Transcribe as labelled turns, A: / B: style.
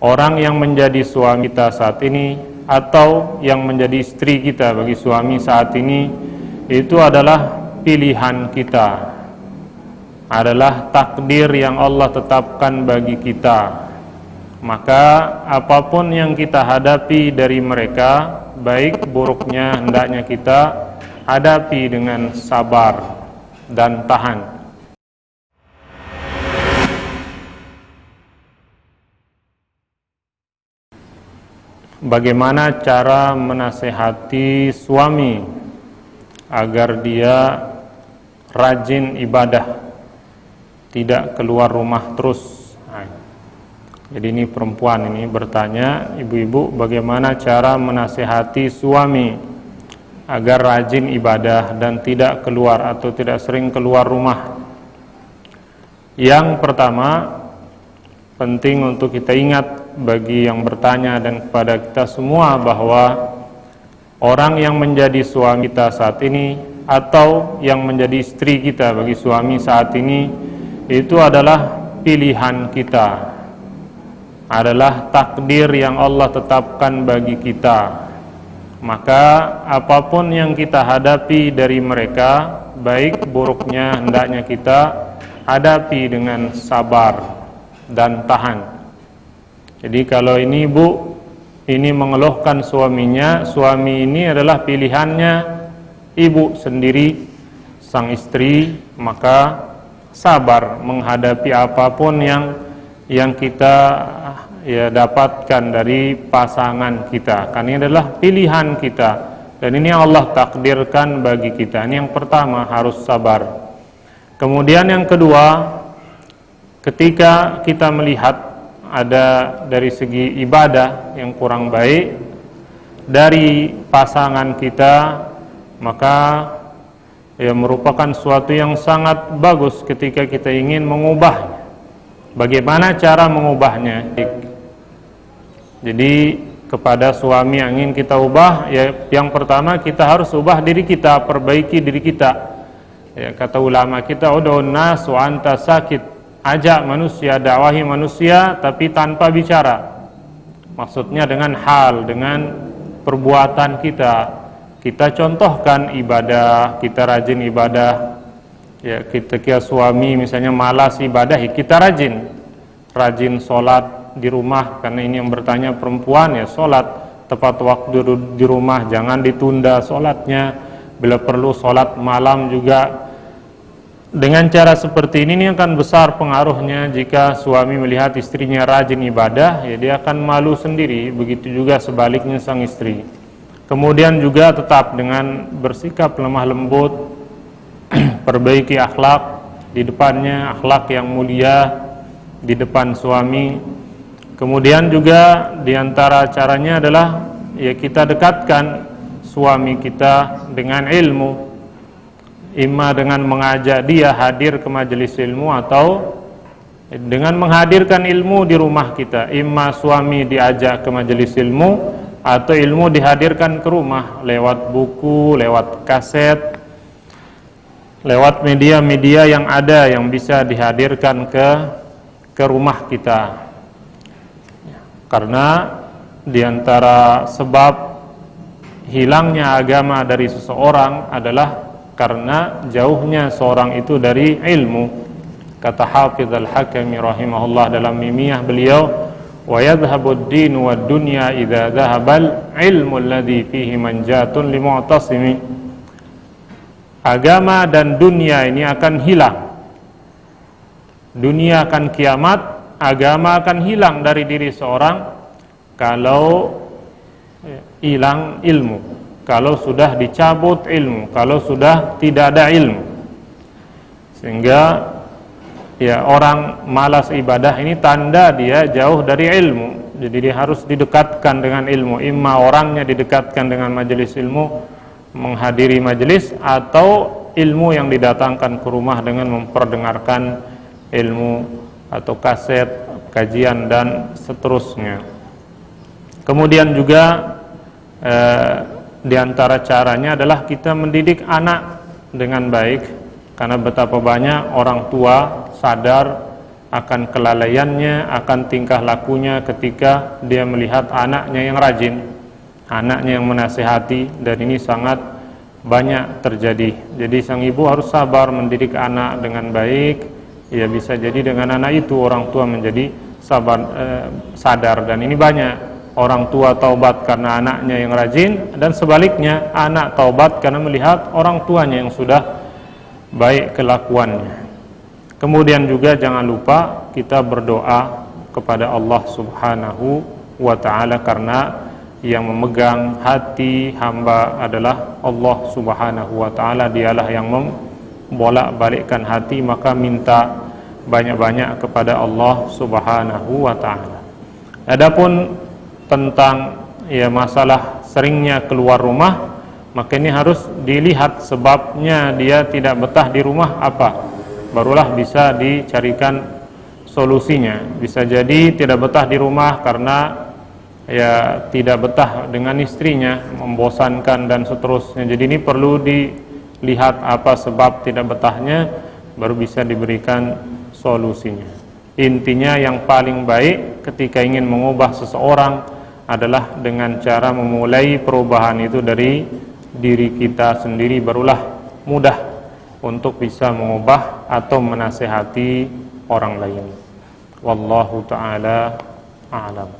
A: orang yang menjadi suami kita saat ini atau yang menjadi istri kita bagi suami saat ini, itu adalah pilihan kita, adalah takdir yang Allah tetapkan bagi kita. Maka apapun yang kita hadapi dari mereka, baik buruknya, hendaknya kita hadapi dengan sabar dan tahan. Bagaimana cara menasehati suami agar dia rajin ibadah, tidak keluar rumah terus? Jadi ini perempuan ini bertanya, ibu-ibu, bagaimana cara menasehati suami agar rajin ibadah dan tidak keluar atau tidak sering keluar rumah? Yang pertama, penting untuk kita ingat bagi yang bertanya dan kepada kita semua bahwa orang yang menjadi suami kita saat ini atau yang menjadi istri kita bagi suami saat ini, itu adalah pilihan kita, adalah takdir yang Allah tetapkan bagi kita. Maka apapun yang kita hadapi dari mereka, baik buruknya, hendaknya kita hadapi dengan sabar dan tahan. Jadi kalau ini ibu ini mengeluhkan suaminya, suami ini adalah pilihannya ibu sendiri, sang istri, maka sabar menghadapi apapun yang kita dapatkan dari pasangan kita. Karena ini adalah pilihan kita dan ini Allah takdirkan bagi kita. Ini yang pertama, harus sabar. Kemudian yang kedua, ketika kita melihat ada dari segi ibadah yang kurang baik dari pasangan kita, maka merupakan suatu yang sangat bagus ketika kita ingin mengubahnya. Bagaimana cara mengubahnya? Jadi kepada suami yang ingin kita ubah, yang pertama kita harus ubah diri kita, perbaiki diri kita. Kata ulama kita, ud'un nas wa anta sakit. Ajak manusia, dakwahi manusia, tapi tanpa bicara. Maksudnya dengan hal, dengan perbuatan kita. Kita contohkan ibadah, kita rajin ibadah. Ketika suami misalnya malas ibadah, kita rajin sholat di rumah. Karena ini yang bertanya perempuan, sholat tepat waktu di rumah, jangan ditunda sholatnya. Bila perlu sholat malam juga. Dengan cara seperti ini akan besar pengaruhnya. Jika suami melihat istrinya rajin ibadah, dia akan malu sendiri. Begitu juga sebaliknya sang istri. Kemudian juga tetap dengan bersikap lemah lembut, perbaiki akhlak di depannya, akhlak yang mulia di depan suami. Kemudian juga diantara caranya adalah kita dekatkan suami kita dengan ilmu. Imma dengan mengajak dia hadir ke majelis ilmu atau dengan menghadirkan ilmu di rumah kita. Imma suami diajak ke majelis ilmu atau ilmu dihadirkan ke rumah lewat buku, lewat kaset, lewat media-media yang ada yang bisa dihadirkan ke rumah kita. Karena diantara sebab hilangnya agama dari seseorang adalah karena jauhnya seorang itu dari ilmu. Kata Hafidz Al-Hakami rahimahullah dalam mimiyah beliau, wa yadhhabu ad-din wa ad-dunya idza dhahabal ilmu alladhi fihi manjatun limu'tasimi. Agama dan dunia ini akan hilang. Dunia akan kiamat, agama akan hilang dari diri seorang kalau hilang ilmu. Kalau sudah dicabut ilmu, kalau sudah tidak ada ilmu. Sehingga orang malas ibadah ini tanda dia jauh dari ilmu. Jadi dia harus didekatkan dengan ilmu. Imma orangnya didekatkan dengan majelis ilmu, menghadiri majelis, atau ilmu yang didatangkan ke rumah dengan memperdengarkan ilmu atau kaset, kajian dan seterusnya. Kemudian juga di antara caranya adalah kita mendidik anak dengan baik, karena betapa banyak orang tua sadar akan kelalaiannya, akan tingkah lakunya ketika dia melihat anaknya yang rajin, anaknya yang menasihati, dan ini sangat banyak terjadi. Jadi sang ibu harus sabar mendidik anak dengan baik. Ya, bisa jadi dengan anak itu orang tua menjadi sadar, dan ini banyak orang tua taubat karena anaknya yang rajin, dan sebaliknya anak taubat karena melihat orang tuanya yang sudah baik kelakuannya. Kemudian juga jangan lupa kita berdoa kepada Allah Subhanahu wa ta'ala, karena yang memegang hati hamba adalah Allah Subhanahu wa ta'ala. Dialah yang membolak-balikkan hati, maka minta banyak-banyak kepada Allah Subhanahu wa ta'ala. Adapun tentang masalah seringnya keluar rumah, maka ini harus dilihat sebabnya dia tidak betah di rumah apa, barulah bisa dicarikan solusinya. Bisa jadi tidak betah di rumah karena tidak betah dengan istrinya, membosankan dan seterusnya. Jadi ini perlu dilihat apa sebab tidak betahnya, baru bisa diberikan solusinya. Intinya yang paling baik ketika ingin mengubah seseorang adalah dengan cara memulai perubahan itu dari diri kita sendiri, barulah mudah untuk bisa mengubah atau menasehati orang lain. Wallahu ta'ala a'lam.